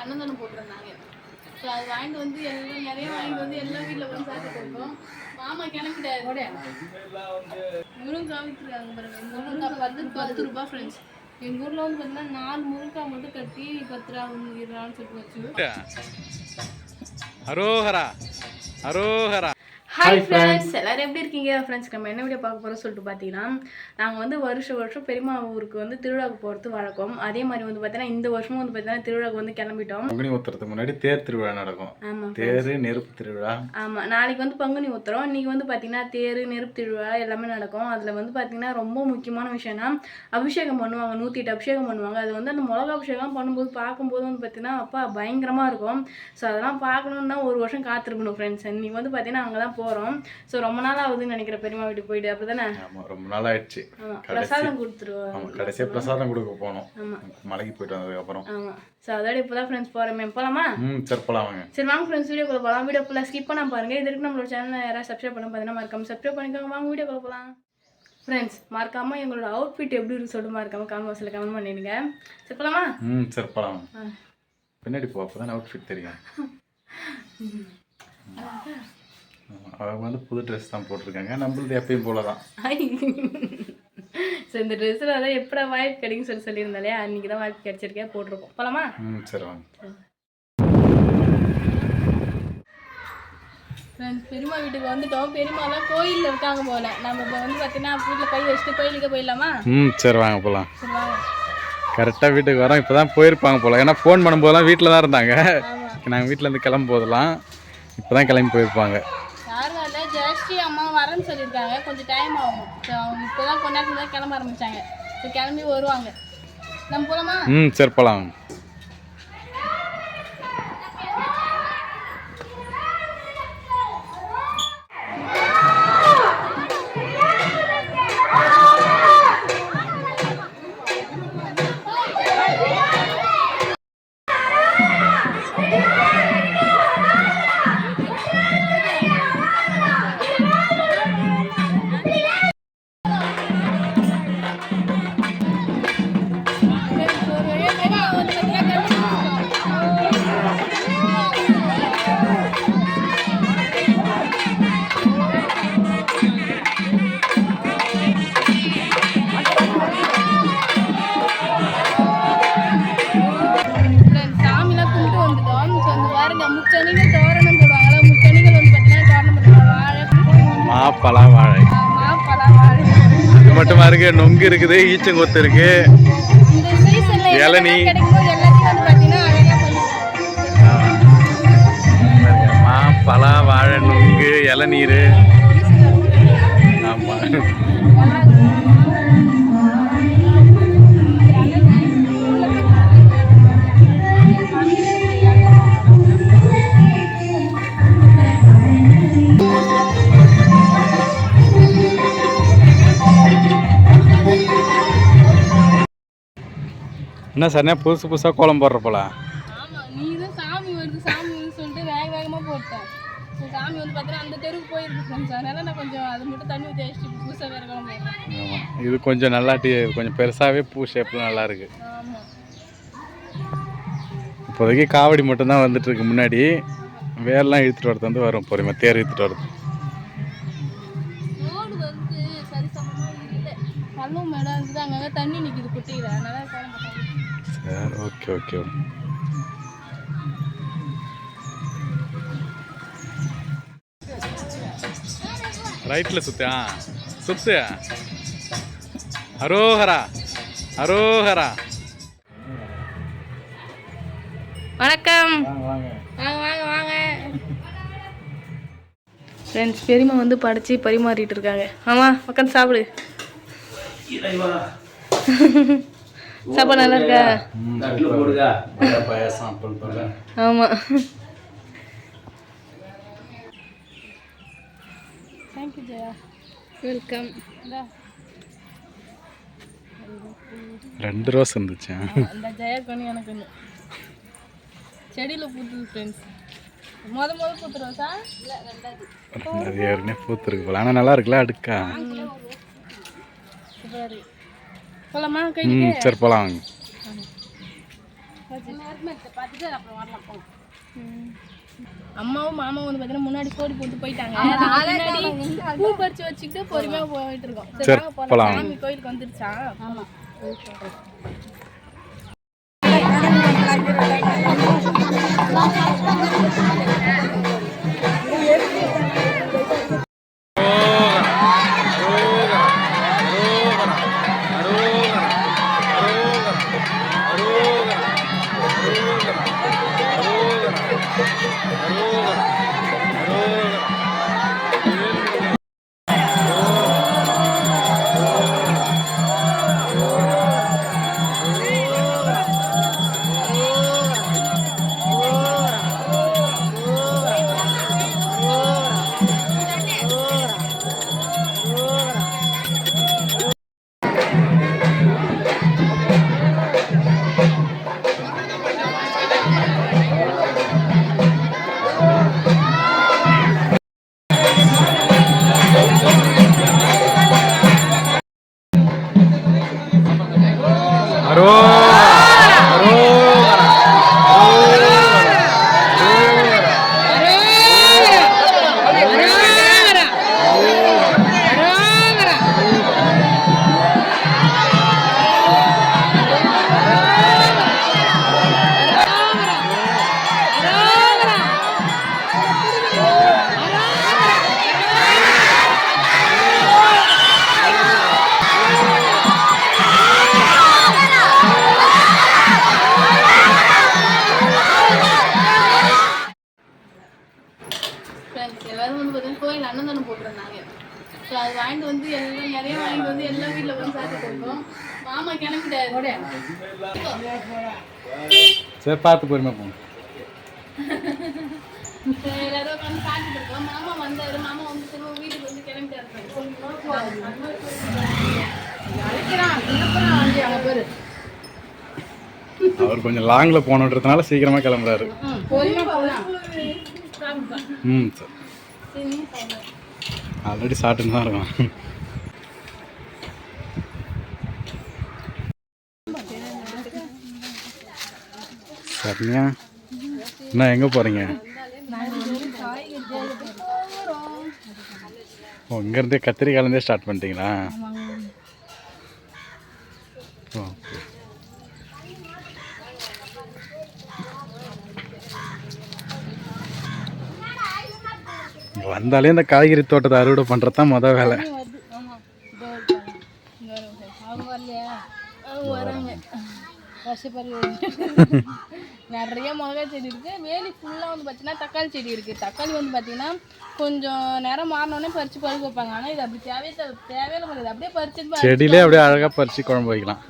அன்னதானம் போட்டிருந்தாங்க. ஸோ அது வாங்கிட்டு வந்து எல்லாம் நிறைய வாங்கிட்டு வந்து எல்லாம் வீட்டில் வந்து சாப்பிட்டு கொடுத்தோம். மாமா கிளம்பிட்டாரு. முருங்கா விட்டுருக்காங்க பாருங்க. முருங்கா 10 ரூபா ஃப்ரெண்ட்ஸ். எங்கள் ஊரில் வந்து பார்த்தீங்கன்னா 4 முருங்கா மட்டும் கட்டி 10 ரூபா 20 சொல்லிட்டு வச்சு. அரோஹரா அரோஹரா. ஹாய் ஃப்ரெண்ட்ஸ், எல்லோரும் எப்படி இருக்கீங்க? ஃப்ரெண்ட்ஸ், நம்ம என்ன வீடியோ பார்க்க போகிறோம் சொல்லிட்டு பார்த்தீங்கன்னா, நாங்கள் வந்து வருஷம் பெரியம்மா ஊருக்கு வந்து திருவிழாவுக்கு போகிறது வழக்கம். அதே மாதிரி வந்து பார்த்தீங்கன்னா இந்த வருஷமும் வந்து பார்த்தீங்கன்னா திருவிழாவுக்கு வந்து கிளம்பிட்டோம். பங்குனி உத்திரத்துக்கு முன்னாடி தேர் திருவிழா நடக்கும். ஆமாம், தேர் நெருப்பு திருவிழா. ஆமாம், நாளைக்கு வந்து பங்குனி உத்திரம், இன்றைக்கி வந்து பார்த்தீங்கன்னா தேர் நெருப்பு திருவிழா எல்லாமே நடக்கும். அதில் வந்து பார்த்தீங்கன்னா ரொம்ப முக்கியமான விஷயம்னா அபிஷேகம் பண்ணுவாங்க. 108 அபிஷேகம் பண்ணுவாங்க. அது வந்து அந்த மிளகா அபிஷேகம் பண்ணும்போது பார்க்கும்போது வந்து பார்த்தீங்கன்னா அப்பா பயங்கரமாக இருக்கும். ஸோ அதெல்லாம் பார்க்கணுன்னா ஒரு வருஷம் காத்திருக்கணும் ஃப்ரெண்ட்ஸ். இன்றைக்கி வந்து பார்த்தீங்கன்னா அங்கே தான் போகிறோம். ஸோ ரொம்ப நாள் ஆகுதுன்னு நினைக்கிறேன் பெரியம்மா வீட்டுக்கு போயிட்டு. அப்படி தானே? ஆமாம், ரொம்ப நாள் ஆயிடுச்சு. பிரசாதம் கொடுத்துருவோம். ஆமாம், கடைசியாக பிரசாதம் கொடுக்க போனோம். ஆமாம், மலைக்கு போயிட்டு வந்ததுக்கப்புறம். ஆமாம், ஸோ அதோட இப்போ தான் ஃப்ரெண்ட்ஸ் போகிறோமே. போகலாமா? சரி போகலாம் வாங்க. சரி வாங்க ஃப்ரெண்ட்ஸ், வீடியோக்குள்ள போகலாம். வீடியோ ஃபுல்லாக ஸ்கிப் பண்ணால் பாருங்கள். இது வரைக்கும் நம்மளோட சேனலில் யாராவது சப்ஸ்கிரைப் பண்ண பார்த்தீங்கன்னா மறக்காம சப்ஸ்கிரைப் பண்ணிக்கோங்க. வாங்க வீடியோக்குள்ள போகலாம். ஃப்ரெண்ட்ஸ், மறக்காமல் எங்களோட அவுட்ஃபிட் எப்படி இருக்கு சொல்லிட்டு மறக்காமல் காமெண்ட் பாக்ஸில் கமெண்ட் பண்ணிடுங்க. சரி போகலாமா? சரி போகலாம். பின்னாடி போ, அப்போ தான் அவுட்ஃபிட் தெரியும். அவங்க வந்து புது ட்ரெஸ் தான் போட்டிருக்காங்க. நம்மளது எப்பயும் போல தான். ஸோ இந்த ட்ரெஸ்ஸில் அதான் எப்படா வாய்ப்பு கிடைக்குன்னு சொல்லியிருந்தாலே அன்றைக்கி தான் வாய்ப்பு கிடைச்சிருக்கேன், போட்டிருக்கோம். போகலாமா? சரி வாங்க. ஃப்ரெண்ட்ஸ், பெரியம்மா வீட்டுக்கு வந்துட்டோம். பெரியம்மாலாம் கோயிலில் இருக்காங்க போல. நம்ம இப்போ வந்து பார்த்தீங்கன்னா வீட்டில் கை வச்சுட்டு கோயிலுக்கு போயிடலாமா? சரி வாங்க போகலாம். சரி வாங்க. கரெக்டாக வீட்டுக்கு வரோம். இப்போ தான் போயிருப்பாங்க போல். ஏன்னா ஃபோன் பண்ணும்போதெல்லாம் வீட்டில் தான் இருந்தாங்க. நாங்கள் வீட்டிலேருந்து கிளம்பும் போதெல்லாம் இப்போ தான் கிளம்பி போயிருப்பாங்க. யாரும் இல்லை, ஜெயஸ்ரீ அம்மா வரேன்னு சொல்லியிருக்காங்க. கொஞ்சம் டைம் ஆகும். ஸோ அவங்க இப்போ தான் கொஞ்ச நேரத்தில் தான் கிளம்ப ஆரம்பித்தாங்க. ஸோ கிளம்பி வருவாங்க. நம்ம போகலாமா? சரி போகலாம். மாப்பழா வாழை அது மட்டுமா இருக்கு. நொங்கு இருக்குது, ஈச்சங்கொத்து இருக்கு, இளநீ, மாப்பழா வாழை நொங்கு இளநீர். ஆமா, என்ன சார் புதுசு புதுசாக கோலம் போடுற போல? ஆமாம், நீ தான் சாமி வருது சொல்லிட்டு வேகமாக போட்டேன். ஸோ சாமி வந்து பார்த்தீங்கன்னா அந்த தெருவுக்கு போயிருக்கு ஃப்ரெண்ட்ஸ். அதனால நான் கொஞ்சம் அது மட்டும் தண்ணி ஊற்றி வச்சுட்டு புதுசாக வேறு கோலம் போடுறேன். ஆமாம், இது கொஞ்சம் நல்லா கொஞ்சம் பெருசாகவே பூ ஷேப்பில் நல்லா இருக்கு. ஆமாம், இப்போதைக்கு காவடி மட்டும்தான் வந்துட்டு இருக்கு. முன்னாடி வேரெல்லாம் இழுத்துட்டு வரது வந்து வரும் பொறுமை, தேர் இழுத்துட்டு வருது. ரோடு வந்து சரிசமமாக இல்லை, பள்ளம் மேடம் இருக்குது, அங்கங்கே தண்ணி நிற்கிது குட்டியில். அதனால சரி, ஓகே ஓகே. ரைட்டில் சுத்து. அரோஹரா அரோஹரா. வணக்கம். வாங்க வாங்க வாங்க ஃப்ரெண்ட்ஸ், பெரியம்மா வந்து படைச்சி பரிமாறிட்டு இருக்காங்க. ஆமாம், உட்காந்து சாப்பிடு. சாப்பாடு நல்லா இருக்கா? ஆமாம், தேங்க்யூ ஜெயா, வெல்கம். 2 ரோஸ் இருந்துச்சு. அந்த ஜெயா கொண்டு எனக்கு செடியில் பூத்துது ஃப்ரெண்ட்ஸ். முதல் பூத்து ரோஸா? இல்லை, ரெண்டாவது. ஏற்கனவே பூத்துருக்கு போல. ஆனால் நல்லா இருக்குல்ல அடுக்கா. சரி போகலாமா கைக்கு? சரி போகலாம். அம்மாவும் மாமாவும் வந்து பார்த்தீங்கன்னா முன்னாடி கோடி போட்டு போயிட்டாங்க. முன்னாடி பூ பறிச்சு வச்சுக்கிட்டு பொறுமையாக போயிட்டு இருக்கோம். சரி வாங்க போகலாம். சாமி கோயிலுக்கு வந்துருச்சா? ஆமாம். எல்லாரும் வந்து பார்த்தீங்கன்னா கோயில் அன்னதானம் போட்டிருந்தாங்க. ஸோ அது வாங்கிட்டு வந்து எல்லாம் நிறைய வாங்கிட்டு வந்து எல்லாம் வீட்டில் வந்து சாப்பிட்டு இருக்கோம். மாமா கிளம்பிட்டாரு. சரி பார்த்து பொறுமையாக போங்க. எல்லாரும் உட்காந்து சாப்பிட்டு இருக்கோம். மாமா வந்தாரு. மாமா வந்து திரும்ப வீட்டுக்கு வந்து கிளம்பிட்டாரு. அவர் கொஞ்சம் லாங்கில் போனன்றதுனால சீக்கிரமாக கிளம்புறாரு. சரி ஆல்ரெடி சாப்பிட்டுன்னு தான் இருக்கும். சரியா என்ன எங்கே போகிறீங்க? ஓ இங்கேருந்தே கத்திரிக்காயிலேருந்தே ஸ்டார்ட் பண்ணிட்டீங்களா? ஓ வந்தாலே இந்த காய்கறி தோட்டத்தை அறுவடை பண்ணுறது தான் மொதல் வேலை. நிறைய மிளகாய் செடி இருக்குது. வேலி ஃபுல்லாக வந்து பார்த்தீங்கன்னா தக்காளி செடி இருக்குது. தக்காளி வந்து பார்த்தீங்கன்னா கொஞ்சம் நேரம் மாறினோடனே பறித்து பழுக்க வைப்பாங்க. ஆனால் இது அப்படி தேவையில்லை முடியாது. அப்படியே பறிச்சு செடியிலே அப்படியே அழகாக பறித்து குழம்பு வைக்கலாம்.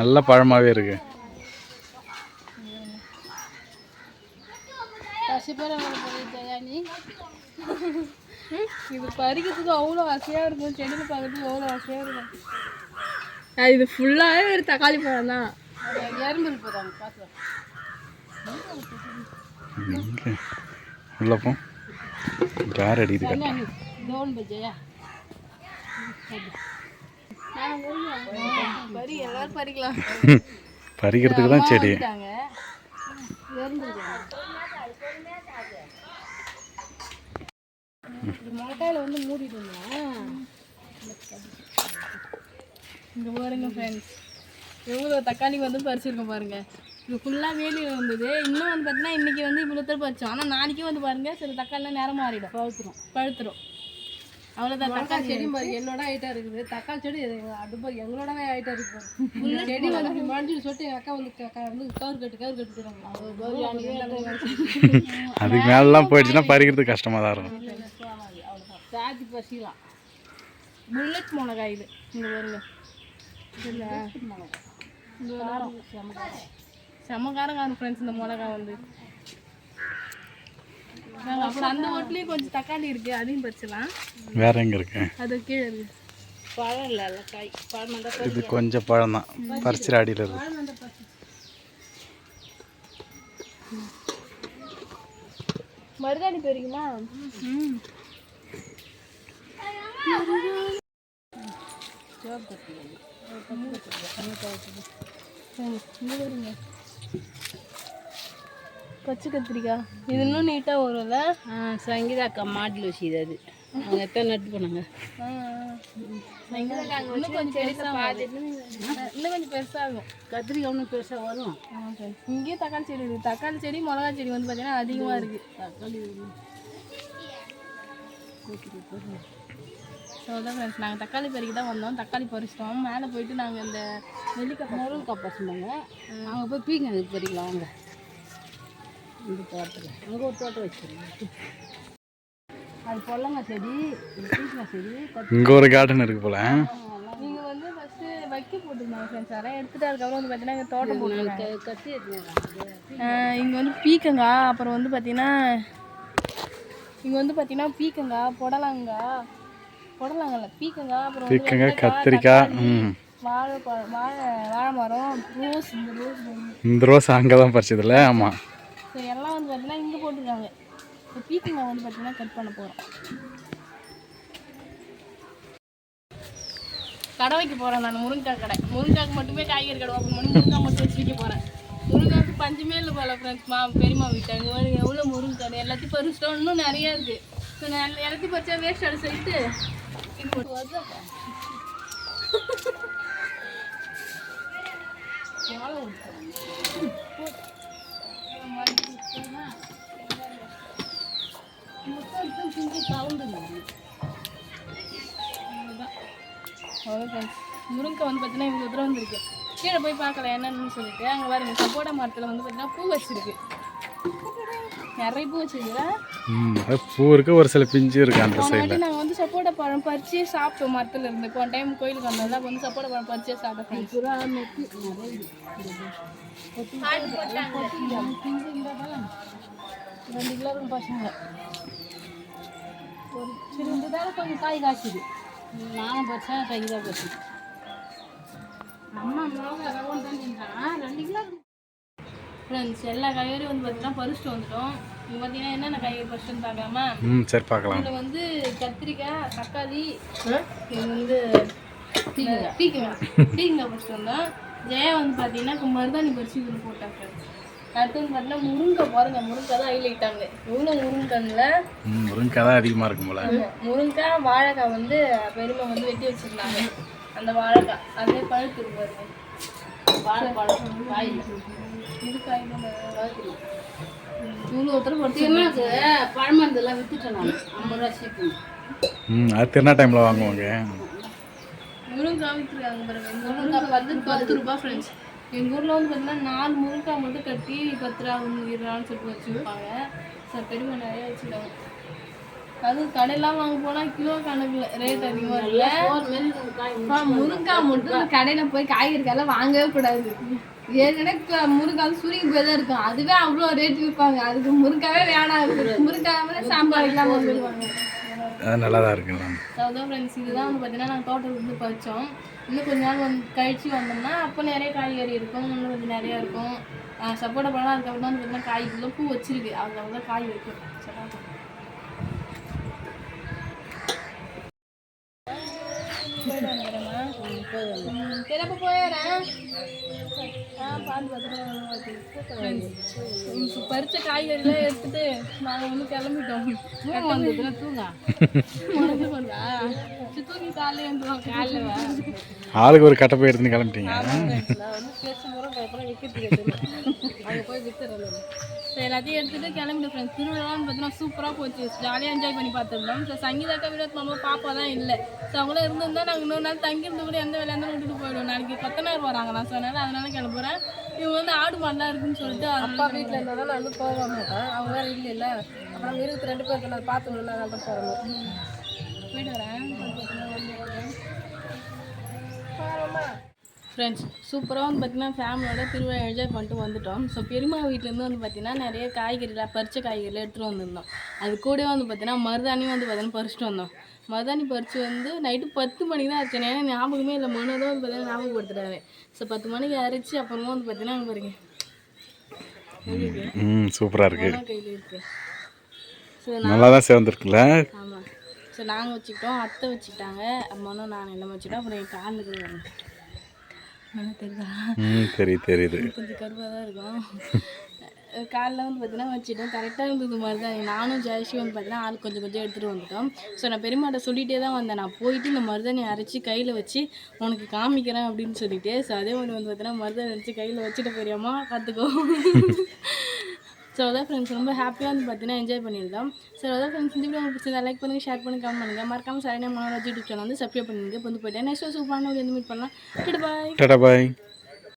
நல்ல பழமாகவே இருக்குது. இது பறிக்கிறதுக்கு அவ்வளோ ஆசையாக இருக்கும். செடியில் பார்க்கறதுக்கு அவ்வளோ ஆசையாக இருக்கும். இது ஃபுல்லாகவே ஒரு தக்காளி பழம் தான். எறும்பு போகிறாங்க பார்க்கலாம். உள்ளப்போ யார் அடிக்குது? எல்லாரும் பறிக்கலாம். பறிக்கிறதுக்கு தான் செடி. மழைக்காயில் வந்து மூடிட்டு இங்கே பாருங்க ஃப்ரெண்ட்ஸ், எவ்வளோ தக்காளி வந்து பறிச்சிருக்கோம் பாருங்கள். இது ஃபுல்லாக வேலியில் வந்தது. இன்னும் வந்து பார்த்தீங்கன்னா இன்றைக்கி வந்து இவ்வளோ தூரம் பறிச்சோம். ஆனால் நாளைக்கும் வந்து பாருங்கள் சில தக்காளிலாம் நேரம் மாறிடும், பழுத்துரும். அவ்வளோதான். தக்காளி செடி பாருங்க என்னோட ஹைட்டாக இருக்குது. தக்காளி செடி அடுப்பா எங்களோட ஹைட்டாக இருக்குது. செடி வந்து மறைஞ்சிட்டு சொல்லிட்டு எங்கள் அக்கா வந்து கவுர் கட்டுறாங்க. அதுக்கு மேலாம் போயிடுச்சுன்னா பறிக்கிறதுக்கு கஷ்டமாக தான் இருக்கும். சாதி பசிக்கலாம். புல்லட் மிளகாய் இது இங்கே வருங்க. செம்மக்காரங்க ஃப்ரெண்ட்ஸ். இந்த மிளகா வந்து அப்புறம் அந்த ஓட்டுலேயும் கொஞ்சம் தக்காளி இருக்குது, அதையும் பறிச்சலாம். வேற எங்கே இருக்கு? அது கீழே இருக்குது. பழம் இல்லை, காய் பழம் தான். இது கொஞ்சம் பழம் தான் பறிச்சிட அடியில் இருக்கு. மருதாணி போயிருக்குமா? பச்சை கத்திரிக்காய் இது இன்னும் நீட்டாக வரும்ல. சங்கீதா அக்கா மாட்டில் வச்சுது அது அவங்க எத்தனை நட்டு போனாங்க. இன்னும் கொஞ்சம் பெருசாக இன்னும் கொஞ்சம் பெருசாகும். கத்திரிக்காய் இன்னும் பெருசாக வரும். இங்கேயும் தக்காளி செடி இருக்குது. தக்காளி செடி மிளகா செடி வந்து பார்த்தீங்கன்னா அதிகமாக இருக்குது. தக்காளி ஸோ அதான் ஃப்ரெண்ட்ஸ் நாங்கள் தக்காளி பறிக்க தான் வந்தோம். தக்காளி பறிச்சிட்டோம். மேலே போயிட்டு நாங்கள் இந்த முருங்கைக்காய் பசுமாங்க அங்கே போய் பீங்க பறிக்கலாம் வாங்க. இந்த தோட்டத்தில் அங்கே ஒரு தோட்டம் வச்சுருங்க. அது பொல்லங்காய் செடி, பீக்கங்காய் செடி. இங்கே ஒரு கார்டன் இருக்கு போல. நீங்கள் வந்து ஃபஸ்ட்டு வைக்க போட்டுருந்தாங்க ஃப்ரெண்ட்ஸ். அதெல்லாம் எடுத்துகிட்டு அதுக்கப்புறம் வந்து பார்த்தீங்கன்னா இங்கே தோட்டம் போட்டு கத்தி இங்கே வந்து பீக்கங்காய், அப்புறம் வந்து பார்த்தீங்கன்னா இங்கே வந்து பார்த்தீங்கன்னா பீக்கங்காய், புடலங்காய் பீக்கங்காய், அப்புறம் பீக்கங்காய், கத்திரிக்காய், வாழை மரம், ரோஸ். இந்த ரோஸ் அங்கே தான் பறிச்சதில்ல. ஆமாம், ஸோ எல்லாம் வந்து பார்த்தீங்கன்னா இங்கே போட்டிருக்காங்க. இப்போ பீக்கங்காய் வந்து பார்த்தீங்கன்னா கட் பண்ண போகிறோம். கடை வைக்க போகிறேன் நான், முருங்கைக்காய் கடை. முருங்கைக்காய்க்கு மட்டுமே காய்கறி கடை ஓப்பன் பண்ணி முருங்காய் மட்டும் வச்சு விற்க போகிறேன். முருங்காய்க்கு பஞ்சமே இல்லை போல ஃப்ரெண்ட்ஸ். பெரியம்மா வீட்டாங்க எவ்வளோ முருங்கைக்காய் எல்லாத்தையும் பறிச்சிட்டோம். இன்னும் நிறையா இருக்குது. ஸோ நான் எல்லாத்தையும் பறிச்சா வேஸ்ட் அடி சொல்லிட்டு இது போட்டு வருதாப்பா முருங்கை வந்து பார்த்தீங்கன்னா இவ்வளோ தூரம் வந்துருக்கு. கீழே போய் பார்க்கலாம் என்னன்னு சொல்லிட்டு. அங்கே பாருங்க சப்போட்டா மரத்தில் வந்து பார்த்தீங்கன்னா பூ வச்சிருக்கு. நிறைய பூ வச்சிருக்குறா. பூ இருக்கு, ஒரு சில பிஞ்சு இருக்கு அந்த சைடில். நாங்கள் வந்து சப்போட்டா பழம் பறிச்சு சாப்பிட்டோம் மரத்தில் இருந்து. போன டைம் கோயிலுக்கு வந்தோம்ல, வந்து சப்போட்டா பழம் பறிச்சே சாப்பிட்டோம். 2 கிலோ இருக்கும் பசங்க. ஒரு சரி இருந்ததால கொஞ்சம் காய் காய்ச்சிது. நானும் பறிச்சேன், கைதான் பறிச்சு. அம்மா மிளகா ரவன் தான் 2 கிலோ. ஃப்ரெண்ட்ஸ் எல்லா காய்கறியும் வந்து பார்த்தீங்கன்னா பறிச்சுட்டு வந்துட்டோம். இங்கே பார்த்தீங்கன்னா என்னென்ன காய்கறி பறிச்சுன்னு பார்க்கலாமா? சரி பார்க்கலாம். இதில் வந்து கத்திரிக்காய், தக்காளி, இது வந்து பீக்கங்காய் பறிச்சுட்டு வந்தோம். ஜெயா வந்து பார்த்தீங்கன்னா மருதாணி பறிச்சு இதில் போட்டாங்க ஃப்ரெண்ட்ஸ். அடுத்து வந்து பார்த்தீங்கன்னா முருங்கை பாருங்க, முருங்கை தான் ஹைலைட்டாங்க. இவ்வளோ முருங்கைல முருங்கை தான் அதிகமாக இருக்கும் போல. முருங்கை, வாழைக்காய் வந்து பெருமை வந்து வெட்டி வச்சிருந்தாங்க. அந்த வாழைக்காய் அதே பழுத்து இருப்பாருங்க. வாழைப்பழம் காய் இது காய் இவ்வளோ ஒருத்தர் பறிச்சு பழமருந்தெல்லாம் வித்துட்டேன் நான் 50 ரூபா சீப்பு. அது திருநா டைமில் வாங்குவாங்க. முருங்காய் விற்றுருக்காங்க பாருங்க. இந்த முருங்காய் வந்து 10 ரூபா ஃப்ரெண்ட்ஸ். எங்கள் ஊரில் வந்து பார்த்தீங்கன்னா 4 முருங்காய் மட்டும் கட்டி 10 ரூபா 20 ரூபான்னு சொல்லிட்டு வச்சுருப்பாங்க. ஸோ பெருமை நிறையா வச்சுருக்காங்க. அதுவும் கடையெல்லாம் வாங்க போனால் கிலோ கணக்கில் ரேட் அதிகமாக இல்லை. முருங்காய் மட்டும் கடையில் போய் காய்கறி கடையில் வாங்கவே கூடாது. ஏற்கனவே முருங்காய் சுருங்கி போய் தான் இருக்கும். அதுவே அவ்வளோ ரேட் விற்பாங்க. அதுக்கு முருங்காவே வேணாம். முருங்காய் சாம்பார் வைக்கலாம் வந்துடுவாங்க. அது நல்லா தான் இருக்குங்க. அதான் ஃப்ரெண்ட்ஸ் இதுதான் வந்து பார்த்தீங்கன்னா நாங்கள் தோட்டத்துக்கு வந்து பறித்தோம். இன்னும் கொஞ்ச நாள் வந்து கழிச்சு வந்தோம்னா அப்போ நிறைய காய்கறி இருக்கும். இன்னும் கொஞ்சம் நிறையா இருக்கும். சப்போட்டா பழம் அதுக்கப்புறம் தான் வந்து பார்த்தீங்கன்னா காய்க்குள்ள பூ வச்சிருக்கு. அதில் தான் காய் வைக்கும். அப்போ போயிடுறேன். பறிச்ச காய்கறிலாம் எடுத்துட்டு நாங்கள் வந்து கிளம்பிட்டோம். தூங்கி காலையில் வந்துடுவோம். காலையில் ஆளுக்கு ஒரு கட்டை போய் எடுத்துன்னு கிளம்பிட்டீங்க. அங்கே போய் வித்துறேன். ஸோ எல்லாத்தையும் எடுத்துகிட்டு கிளம்பிட்டு ஃப்ரெண்ட்ஸ். திருவிழான்னு பார்த்தீங்கன்னா சூப்பராக போச்சு. ஜாலியாக என்ஜாய் பண்ணி பார்த்துருந்தோம். ஸோ சங்கீதாக்கா வினோத் மாமா பாப்பா தான் இல்லை. ஸோ அவங்களும் இருந்திருந்தா நாங்கள் இன்னொரு நாள் தங்கியிருந்து கூட எந்த வேலையாக இருந்தாலும் விட்டுட்டு போயிடுவோம். நாளைக்கு 10 வராங்க நான் சொன்னேன். அதனால கிளம்புறேன். இவங்க வந்து ஆடு மாடெலாம் இருக்குன்னு சொல்லிட்டு அப்பா வீட்டில் இருந்தால் தான் நான் வந்து போக மாட்டேன். அவங்க வேறு இல்லை இல்லை. அப்புறம் 22 பேருக்கு நான் பார்த்துக்கணும். நான் தான் போகிறேன். போயிட்டு வரேன் ஃப்ரெண்ட்ஸ். சூப்பராக வந்து பார்த்திங்கன்னா ஃபேமிலியோட திருவிழா என்ஜாய் பண்ணிட்டு வந்துட்டோம். ஸோ பெரியம்மா வீட்டிலேருந்து வந்து பார்த்திங்கன்னா நிறைய காய்கறிலாம் பறிச்ச காய்கறிலாம் எடுத்துகிட்டு வந்திருந்தோம். அது கூட வந்து பார்த்திங்கன்னா மருதாணியும் வந்து பார்த்திங்கன்னா பறிச்சுட்டு வந்தோம். மருதாணி பறித்து வந்து நைட்டு 10 மணிக்கு தான் அரைச்சேன். ஏன்னா ஞாபகமே இல்லை. மொன்னதான் வந்து பார்த்திங்கன்னா ஞாபகப்படுத்துட்டாரு. ஸோ 10 மணிக்கு அரைச்சி அப்புறமா வந்து பார்த்திங்கன்னா அங்கே பாருங்க சூப்பராக இருக்குது. கையில் இருக்குது. ஸோ நல்லா தான் சேர்ந்துருக்குல்ல. ஆமாம். ஸோ நாங்கள் வச்சுக்கிட்டோம், அத்தை வச்சுக்கிட்டாங்க, அம்மானும் நான் எல்லாம் வச்சுக்கிட்டோம். அப்புறம் என் காலுக்கு நல்லா தெரியுதா? தெரியுது. கொஞ்சம் கருவாக தான் இருக்கும். காலைல வந்து பார்த்தீங்கன்னா வச்சுட்டோம், கரெக்டாக இருந்தது மாதிரி தான். நானும் ஜெயஸ்ரீ வந்து பார்த்தீங்கன்னா ஆள் கொஞ்சம் கொஞ்சம் எடுத்துகிட்டு வந்துட்டோம். ஸோ நான் பெரியம்மாட்ட சொல்லிகிட்டே தான் வந்தேன், நான் போயிட்டு இந்த மருதாணி அரைச்சி கையில் வச்சு உனக்கு காமிக்கிறேன் அப்படின்னு சொல்லிட்டு. ஸோ அதே மாதிரி வந்து பார்த்தீங்கன்னா மருதாணி அரைச்சி கையில் வச்சுட்டு பெரியம்மா பார்த்துக்கோ. ஸோ அதான் ஃப்ரெண்ட்ஸ், ரொம்ப ஹாப்பியாக வந்து பார்த்தீங்கன்னா என்ஜாய் பண்ணியிருந்தோம். ஸோ அதான் ஃப்ரெண்ட்ஸ், இந்த வீடியோ உங்களுக்கு பிடிச்சதா லைக் பண்ணுங்கள், ஷேர் பண்ணுங்கள், கமெண்ட் பண்ணுங்கள். மறக்காமல் சரண்யா மனோராஜ் யூடியூப் சேனல் வந்து சப்ஸ்கிரைப் பண்ணுங்க. இப்போ வந்து போயிட்டேன் நெக்ஸ்ட் சூப்பரான வீடியோ வந்து மீட் பண்ணலாம். பாய். டாடா பாய்.